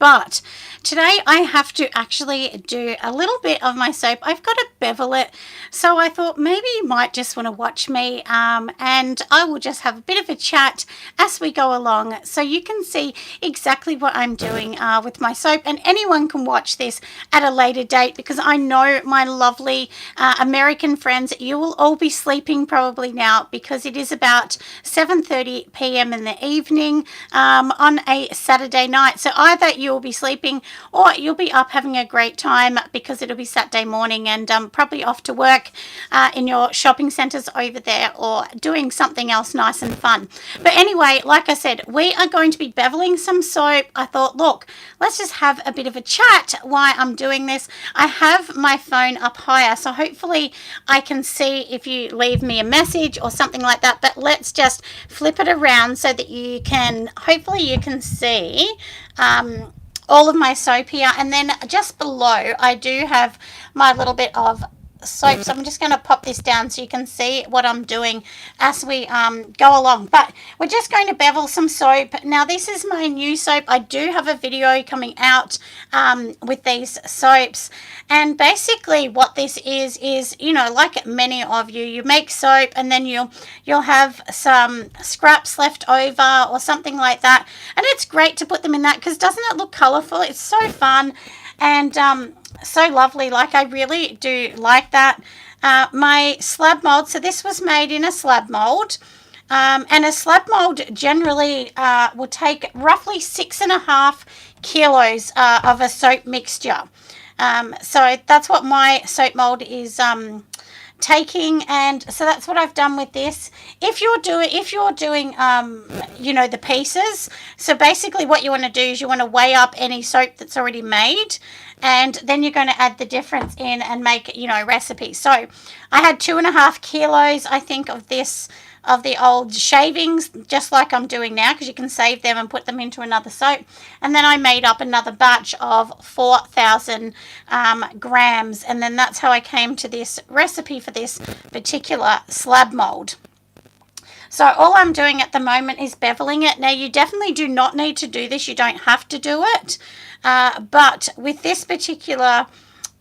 but today I have to actually do a little bit of my soap. I've got to bevel it, so I thought maybe you might just want to watch me, and I will just have a bit of a chat as we go along, so you can see exactly what I'm doing with my soap, and anyone can watch this at a later date, because I know my lovely American friends, you will all be sleeping probably now, because it is about 7:30 p.m. in the evening on a Saturday night. So either you'll be sleeping or you'll be up having a great time, because it'll be Saturday morning and probably off to work in your shopping centres over there, or doing something else nice and fun. But anyway, like I said, we are going to be beveling some soap. I thought, look, let's just have a bit of a chat while I'm doing this. I have my phone up higher, so hopefully I can see if you leave me a message or something like that. But let's just flip it around so that you can, hopefully you can see all of my soap here. And then just below I do have my little bit of soap, so I'm just going to pop this down so you can see what I'm doing as we go along. But we're just going to bevel some soap. Now this is my new soap. I do have a video coming out with these soaps, and basically what this is, you know, like many of you make soap and then you'll have some scraps left over or something like that, and it's great to put them in that, because doesn't it look colorful? It's so fun and so lovely. Like, I really do like that. My slab mold, so this was made in a slab mold, and a slab mold generally will take roughly 6.5 kilos of a soap mixture. So that's what my soap mold is taking, and so that's what I've done with this. If you're doing you know, the pieces, so basically what you want to do is you want to weigh up any soap that's already made, and then you're going to add the difference in and make, you know, recipes. So I had 2.5 kilos, I think, of this, of the old shavings, just like I'm doing now, because you can save them and put them into another soap. And then I made up another batch of 4,000 grams, and then that's how I came to this recipe for this particular slab mold. So all I'm doing at the moment is beveling it. Now you definitely do not need to do this, you don't have to do it, but with this particular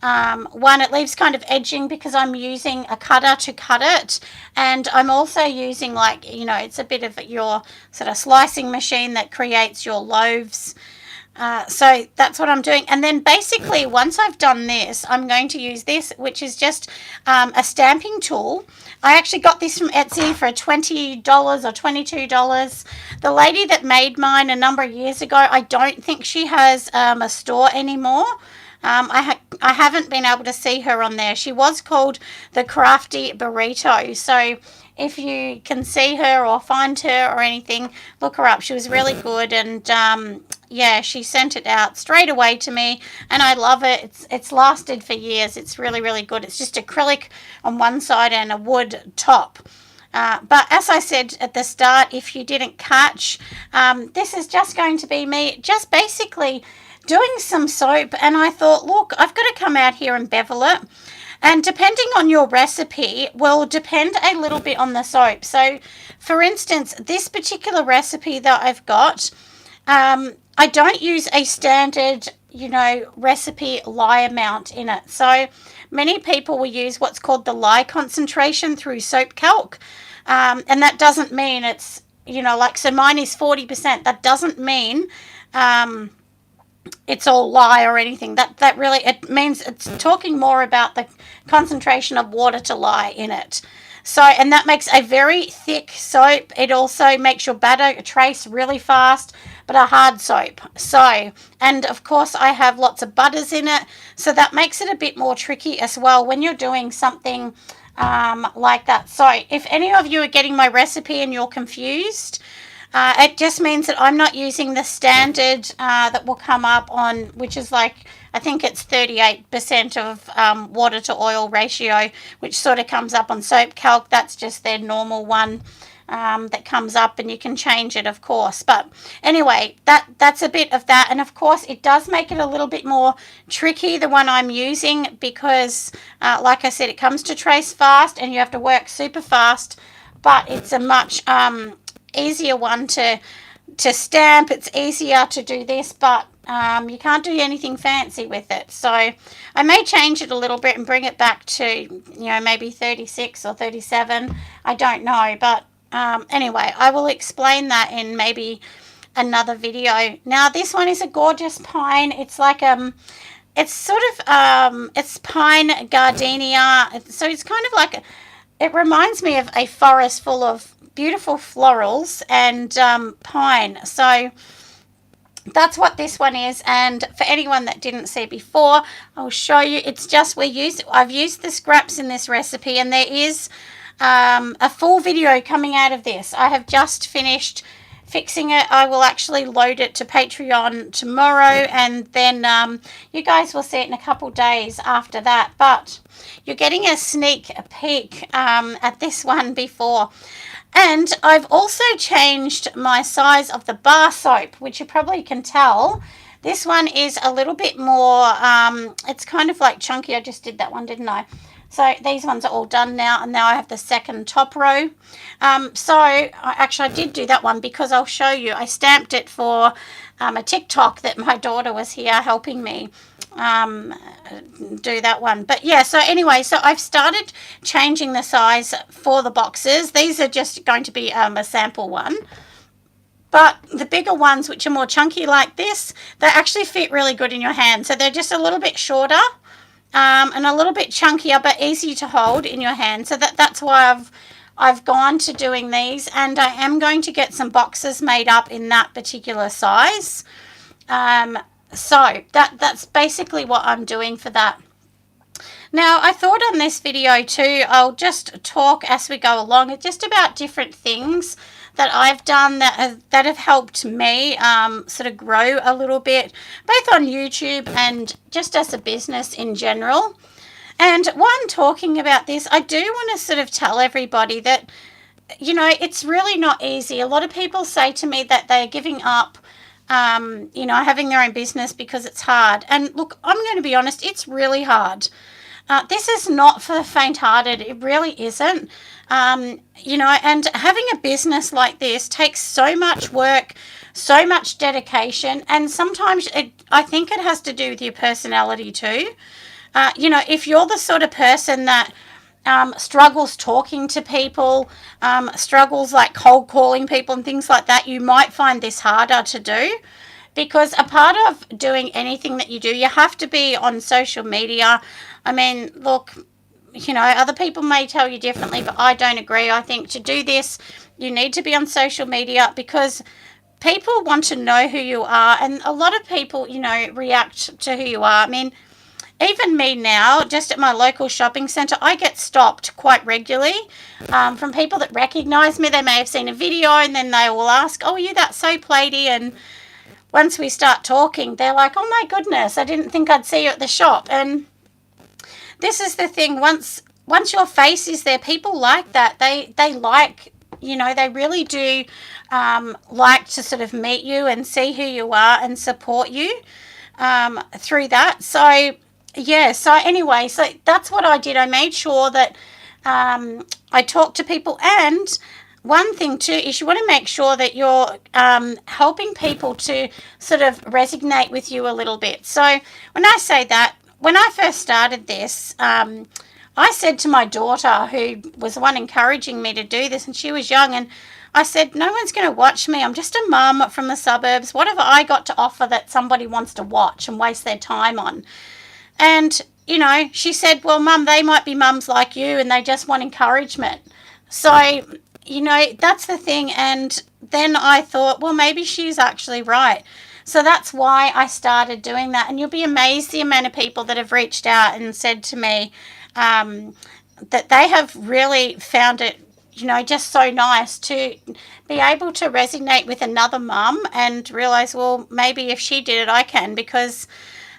one, it leaves kind of edging because I'm using a cutter to cut it, and I'm also using, like, you know, it's a bit of your sort of slicing machine that creates your loaves. So that's what I'm doing. And then basically once I've done this, I'm going to use this, which is just a stamping tool. I actually got this from Etsy for $20 or $22. The lady that made mine a number of years ago, I don't think she has a store anymore. I haven't been able to see her on there. She was called the Crafty Burrito. So if you can see her or find her or anything, look her up. She was really good, and yeah, she sent it out straight away to me, and I love it. It's lasted for years. It's really, really good. It's just acrylic on one side and a wood top. But as I said at the start, if you didn't catch, this is just going to be me just basically doing some soap, and I thought, look, I've got to come out here and bevel it. And depending on your recipe will depend a little bit on the soap. So for instance, this particular recipe that I've got, I don't use a standard, you know, recipe lye amount in it. So many people will use what's called the lye concentration through soap calc, and that doesn't mean it's, you know, like, so mine is 40%. That doesn't mean it's all lye or anything. That really, it means it's talking more about the concentration of water to lye in it. So, and that makes a very thick soap. It also makes your batter trace really fast, but a hard soap. So, and of course I have lots of butters in it, so that makes it a bit more tricky as well when you're doing something like that. So if any of you are getting my recipe and you're confused, it just means that I'm not using the standard that will come up on, which is like, I think it's 38% of water to oil ratio, which sort of comes up on soap calc. That's just their normal one that comes up, and you can change it, of course. But anyway, that's a bit of that. And of course it does make it a little bit more tricky, the one I'm using, because like I said, it comes to trace fast and you have to work super fast, but it's a much easier one to stamp. It's easier to do this, but You can't do anything fancy with it. So I may change it a little bit and bring it back to, maybe 36 or 37. I don't know. But anyway, I will explain that in maybe another video. Now, this one is a gorgeous pine. It's like it's sort of it's pine gardenia. So it's kind of like it reminds me of a forest full of beautiful florals and pine. So that's what this one is. And for anyone that didn't see before, I'll show you. It's just I've used the scraps in this recipe, and there is a full video coming out of this. I have just finished fixing it. I will actually load it to Patreon tomorrow, and then you guys will see it in a couple days after that. But you're getting a sneak peek at this one before. And I've also changed my size of the bar soap, which you probably can tell. This one is a little bit more, it's kind of like chunky. I just did that one, didn't I? So these ones are all done now, and now I have the second top row. I did do that one because I'll show you. I stamped it for a TikTok that my daughter was here helping me do that one. But yeah, so anyway, so I've started changing the size for the boxes. These are just going to be a sample one. But the bigger ones, which are more chunky like this, they actually fit really good in your hand. So they're just a little bit shorter and a little bit chunkier, but easy to hold in your hand. So that's why I've gone to doing these, and I am going to get some boxes made up in that particular size. So that's basically what I'm doing for that. Now, I thought on this video too, I'll just talk as we go along. It's just about different things that I've done that have helped me sort of grow a little bit, both on YouTube and just as a business in general. And while I'm talking about this, I do want to sort of tell everybody that, it's really not easy. A lot of people say to me that they're giving up having their own business because it's hard. And look, I'm going to be honest, it's really hard. This is not for the faint-hearted. It really isn't. And having a business like this takes so much work, so much dedication, and sometimes I think it has to do with your personality too. If you're the sort of person that struggles talking to people, struggles like cold calling people and things like that, you might find this harder to do, because a part of doing anything that you do, you have to be on social media. I mean, look, other people may tell you differently, but I don't agree. I think to do this, you need to be on social media because people want to know who you are, and a lot of people, react to who you are. I mean, even me now, just at my local shopping centre, I get stopped quite regularly from people that recognise me. They may have seen a video and then they will ask, "Oh, are you that soap lady?" And once we start talking, they're like, "Oh my goodness, I didn't think I'd see you at the shop." And this is the thing, once your face is there, people like that. They like, they really do like to sort of meet you and see who you are and support you through that. So yeah, so anyway, so that's what I did. I made sure that I talked to people, and one thing too is you want to make sure that you're helping people to sort of resonate with you a little bit. So when I say that, when I first started this, I said to my daughter, who was the one encouraging me to do this, and she was young, and I said, "No one's going to watch me. I'm just a mum from the suburbs. What have I got to offer that somebody wants to watch and waste their time on?" And, she said, "Well, Mum, they might be mums like you and they just want encouragement." So, that's the thing. And then I thought, well, maybe she's actually right. So that's why I started doing that. And you'll be amazed the amount of people that have reached out and said to me that they have really found it, just so nice to be able to resonate with another mum and realise, well, maybe if she did it, I can, because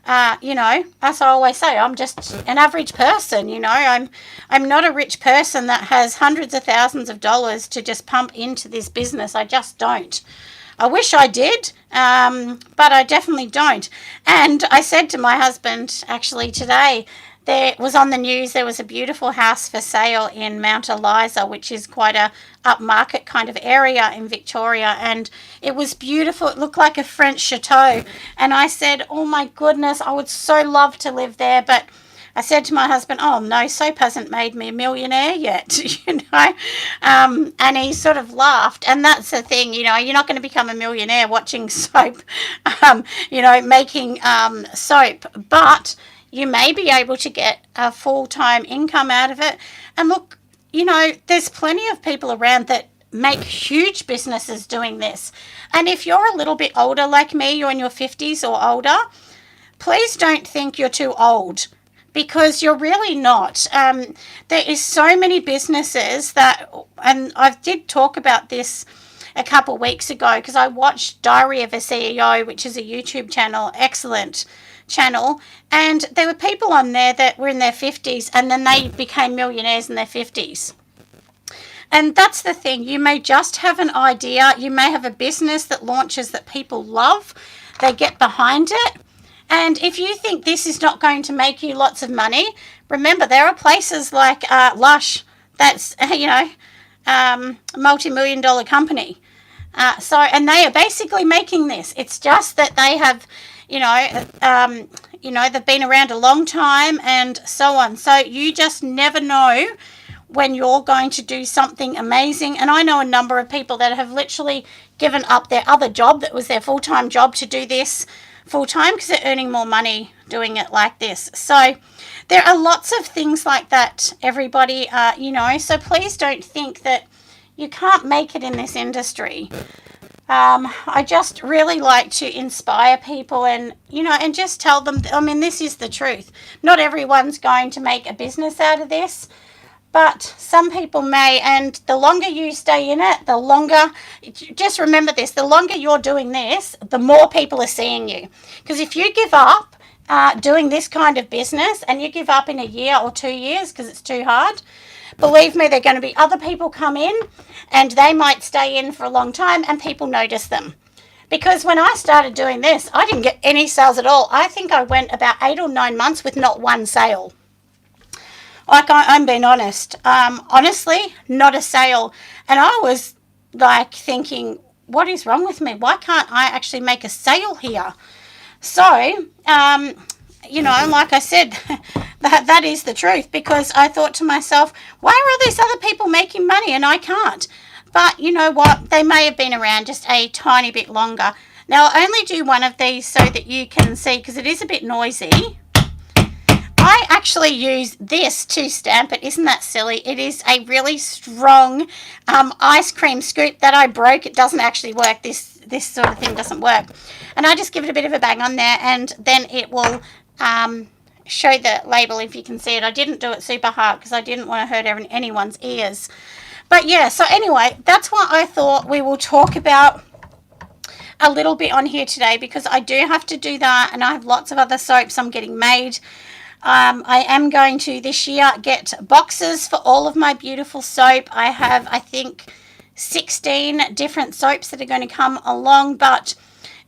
as I always say, I'm just an average person. I'm not a rich person that has hundreds of thousands of dollars to just pump into this business. I just don't. I wish I did, but I definitely don't. And I said to my husband actually today there was on the news, there was a beautiful house for sale in Mount Eliza, which is quite a upmarket kind of area in Victoria, and it was beautiful. It looked like a French chateau, and I said, oh my goodness, I would so love to live there. But I said to my husband, oh no, soap hasn't made me a millionaire yet, you know. And he sort of laughed. And that's the thing, you know, you're not going to become a millionaire watching soap, you know, making soap. But you may be able to get a full-time income out of it. And look, you know, there's plenty of people around that make huge businesses doing this. And if you're a little bit older like me, you're in your 50s or older, please don't think you're too old, because you're really not. There is so many businesses that, and I did talk about this a couple of weeks ago because I watched Diary of a CEO, which is a YouTube channel, excellent channel, and there were people on there that were in their 50s and then they became millionaires in their 50s. And that's the thing. You may just have an idea. You may have a business that launches that people love. They get behind it. And if you think this is not going to make you lots of money, remember there are places like Lush, that's, you know, a multi-million-dollar company. And they are basically making this. It's just that they have, you know, they've been around a long time and so on. So you just never know when you're going to do something amazing. And I know a number of people that have literally given up their other job that was their full-time job to do this full-time because they're earning more money doing it like this. So there are lots of things like that, everybody, you know, so please don't think that you can't make it in this industry. I just really like to inspire people and, you know, and just tell them, I mean, this is the truth. Not everyone's going to make a business out of this, but some people may, and the longer you stay in it, the longer, just remember this, the longer you're doing this, the more people are seeing you. Because if you give up doing this kind of business and you give up in a year or 2 years because it's too hard, believe me, there are going to be other people come in and they might stay in for a long time and people notice them. Because when I started doing this, I didn't get any sales at all. I think I went about 8 or 9 months with not one sale. Like, I'm being honest. Honestly, not a sale. And I was like thinking, what is wrong with me? Why can't I actually make a sale here? So, you know, like I said, that is the truth, because I thought to myself, why are all these other people making money and I can't? But you know what? They may have been around just a tiny bit longer. Now, I only do one of these so that you can see, because it is a bit noisy. I actually use this to stamp it. Isn't that silly? It is a really strong ice cream scoop that I broke. It doesn't actually work. This sort of thing doesn't work. And I just give it a bit of a bang on there, and then it will show the label if you can see it. I didn't do it super hard because I didn't want to hurt anyone's ears. But yeah, so anyway, that's what I thought we will talk about a little bit on here today, because I do have to do that, and I have lots of other soaps I'm getting made. I am going to this year get boxes for all of my beautiful soap. I have, I think, 16 different soaps that are going to come along, but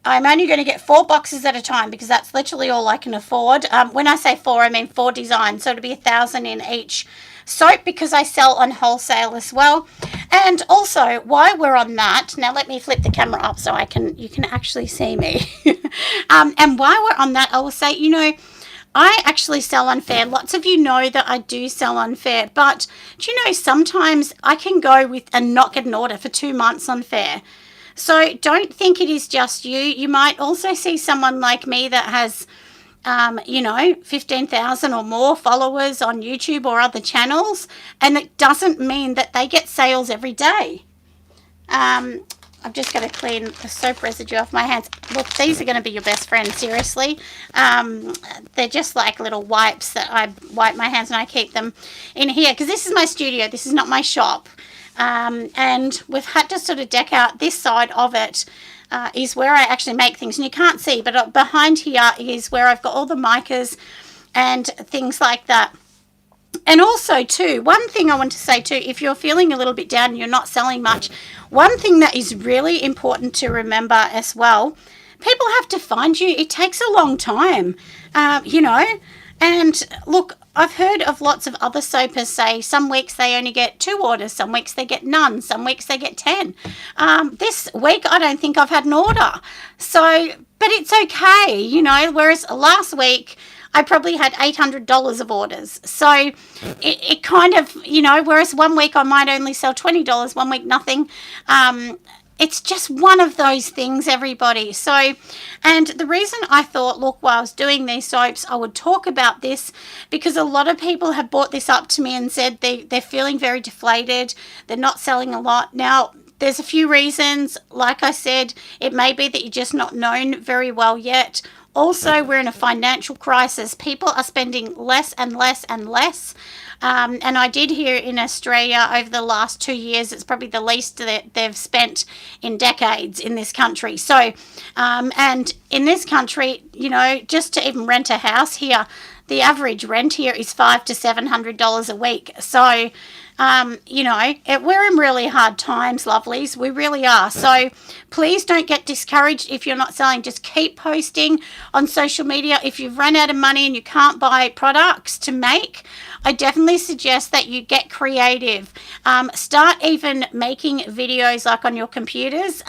I'm only going to get 4 boxes at a time because that's literally all I can afford. When I say 4, I mean 4 designs, so it'll be 1,000 in each soap, because I sell on wholesale as well. And also, while we're on that, now let me flip the camera up so you can actually see me. And while we're on that, I will say, you know, I actually sell unfair. Lots of you know that I do sell unfair, but do you know sometimes I can go with and not get an order for 2 months unfair. So don't think it is just you. You might also see someone like me that has, you know, 15,000 or more followers on YouTube or other channels, and it doesn't mean that they get sales every day. I'm just going to clean the soap residue off my hands. Look, these are going to be your best friend, seriously. They're just like little wipes that I wipe my hands, and I keep them in here because this is my studio. This is not my shop. And we've had to sort of deck out this side of it. Is where I actually make things, and you can't see, but behind here is where I've got all the micas and things like that. And also too, one thing I want to say too, if you're feeling a little bit down and you're not selling much, one thing that is really important to remember as well, people have to find you. It takes a long time. You know, And look, I've heard of lots of other soapers say some weeks they only get 2 orders, some weeks they get none, some weeks they get 10. This week I don't think I've had an order. So, but it's okay, you know, whereas last week I probably had $800 of orders. So it kind of, you know, whereas one week I might only sell $20, one week nothing. It's just one of those things, everybody. So, and the reason I thought, look, while I was doing these soaps, I would talk about this because a lot of people have brought this up to me and said they're feeling very deflated. They're not selling a lot. Now, there's a few reasons. Like I said, it may be that you're just not known very well yet. Also, we're in a financial crisis. People are spending less and less and less. And I did hear in Australia over the last 2 years, it's probably the least that they've spent in decades in this country. So, and in this country, you know, just to even rent a house here, the average rent here is $500 to $700 a week. So, you know, we're in really hard times, lovelies. We really are. So please don't get discouraged if you're not selling. Just keep posting on social media. If you've run out of money and you can't buy products to make, I definitely suggest that you get creative. Start even making videos like on your computers.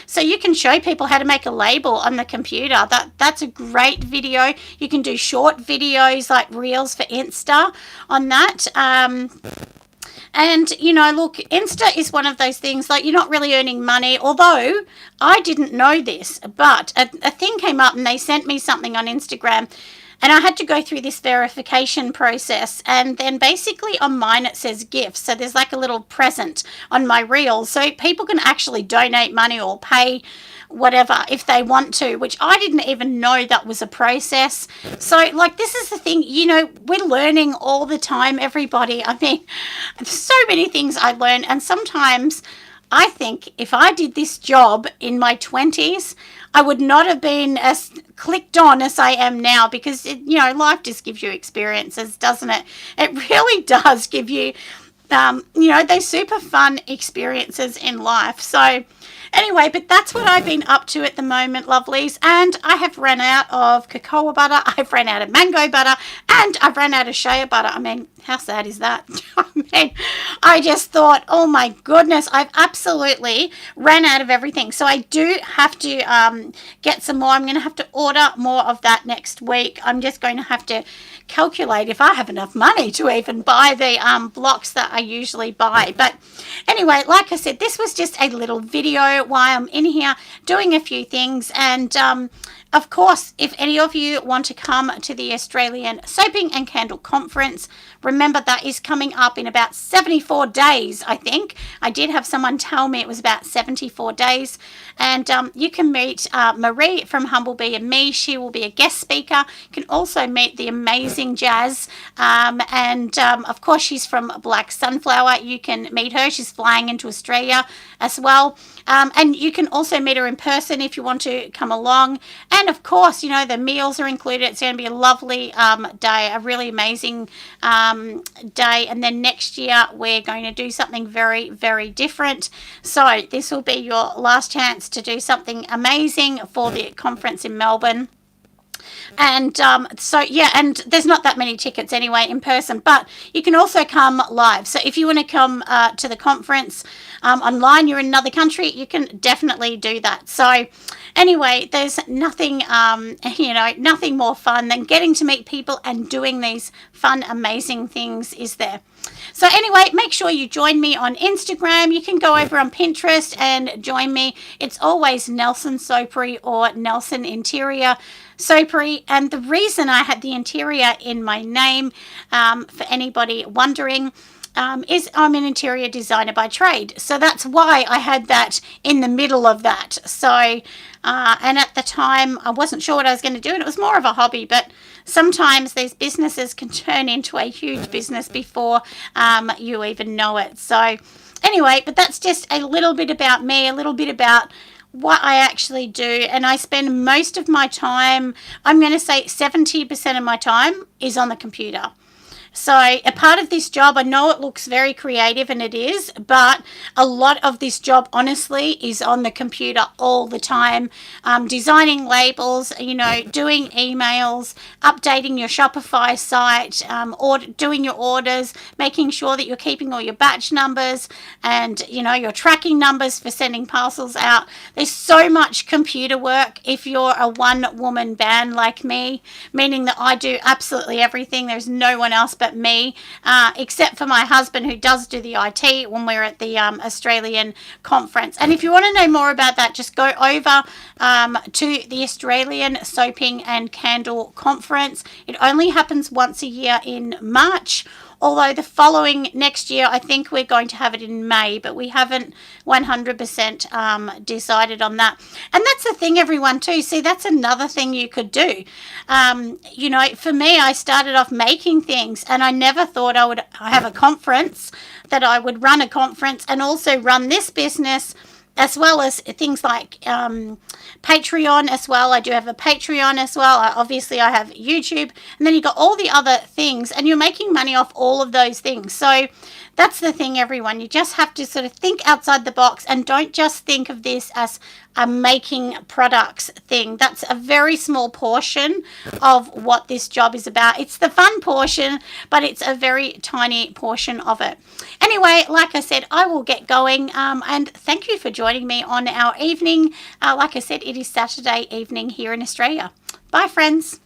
So you can show people how to make a label on the computer. That's a great video. You can do short videos like reels for Insta on that. And, you know, look, Insta is one of those things, like you're not really earning money, although I didn't know this, but a thing came up and they sent me something on Instagram and I had to go through this verification process. And then basically on mine it says gifts. So there's like a little present on my reel. So people can actually donate money or pay whatever if they want to, which I didn't even know that was a process. So like, this is the thing, you know, we're learning all the time, everybody. I mean, so many things I learn, and sometimes I think if I did this job in my 20s, I would not have been as clicked on as I am now, because it, you know, life just gives you experiences, doesn't it? It really does give you you know, those super fun experiences in life. So anyway, but that's what I've been up to at the moment, lovelies. And I have run out of cocoa butter, I've run out of mango butter, and I've run out of shea butter. I mean, how sad is that? I mean, I just thought, oh my goodness, I've absolutely ran out of everything. So I do have to get some more. I'm going to have to order more of that next week. I'm just going to have to calculate if I have enough money to even buy the blocks that I usually buy. But anyway, like I said, this was just a little video while I'm in here doing a few things. And of course, if any of you want to come to the Australian Soaping and Candle Conference, remember that is coming up in about 74 days, I think. I did have someone tell me it was about 74 days. And you can meet Marie from Humblebee and Me. She will be a guest speaker. You can also meet the amazing Jazz. Of course, she's from Black Sunflower. You can meet her. She's flying into Australia as well. And you can also meet her in person if you want to come along. And of course, you know, the meals are included. It's going to be a lovely day, a really amazing day. And then next year, we're going to do something very, very different. So this will be your last chance to do something amazing for the conference in Melbourne. And so, yeah, and there's not that many tickets anyway in person, but you can also come live. So if you want to come to the conference online, you're in another country, you can definitely do that. So anyway, there's nothing, you know, nothing more fun than getting to meet people and doing these fun, amazing things, is there? So anyway, make sure you join me on Instagram. You can go over on Pinterest and join me. It's always Nelson Soapery or Nelson Interior Soapery. And the reason I had the interior in my name, for anybody wondering, is I'm an interior designer by trade. So that's why I had that in the middle of that. So, and at the time, I wasn't sure what I was going to do, and it was more of a hobby, but sometimes these businesses can turn into a huge business before you even know it. So anyway, but that's just a little bit about me, a little bit about what I actually do. And I spend most of my time, I'm going to say 70% of my time is on the computer. So a part of this job, I know it looks very creative, and it is, but a lot of this job honestly is on the computer all the time, designing labels, doing emails, updating your Shopify site, doing your orders, making sure that you're keeping all your batch numbers and your tracking numbers for sending parcels out. There's so much computer work if you're a one-woman band like me, meaning that I do absolutely everything. There's no one else but me, except for my husband, who does do the IT when we're at the Australian conference. And if you want to know more about that, just go over to the Australian Soaping and Candle Conference. It only happens once a year in March, although the following next year, I think we're going to have it in May, but we haven't 100% decided on that. And that's the thing, everyone, too. See, that's another thing you could do. For me, I started off making things, and I never thought I would have a conference, that I would run a conference and also run this business, as well as things like Patreon as well. I do have a Patreon as well. Obviously, I have YouTube. And then you got all the other things, and you're making money off all of those things. So that's the thing, everyone. You just have to sort of think outside the box, and don't just think of this as a making products thing. That's a very small portion of what this job is about. It's the fun portion, but it's a very tiny portion of it. Anyway, like I said, I will get going, and thank you for joining me on our evening. Like I said, it is Saturday evening here in Australia. Bye, friends.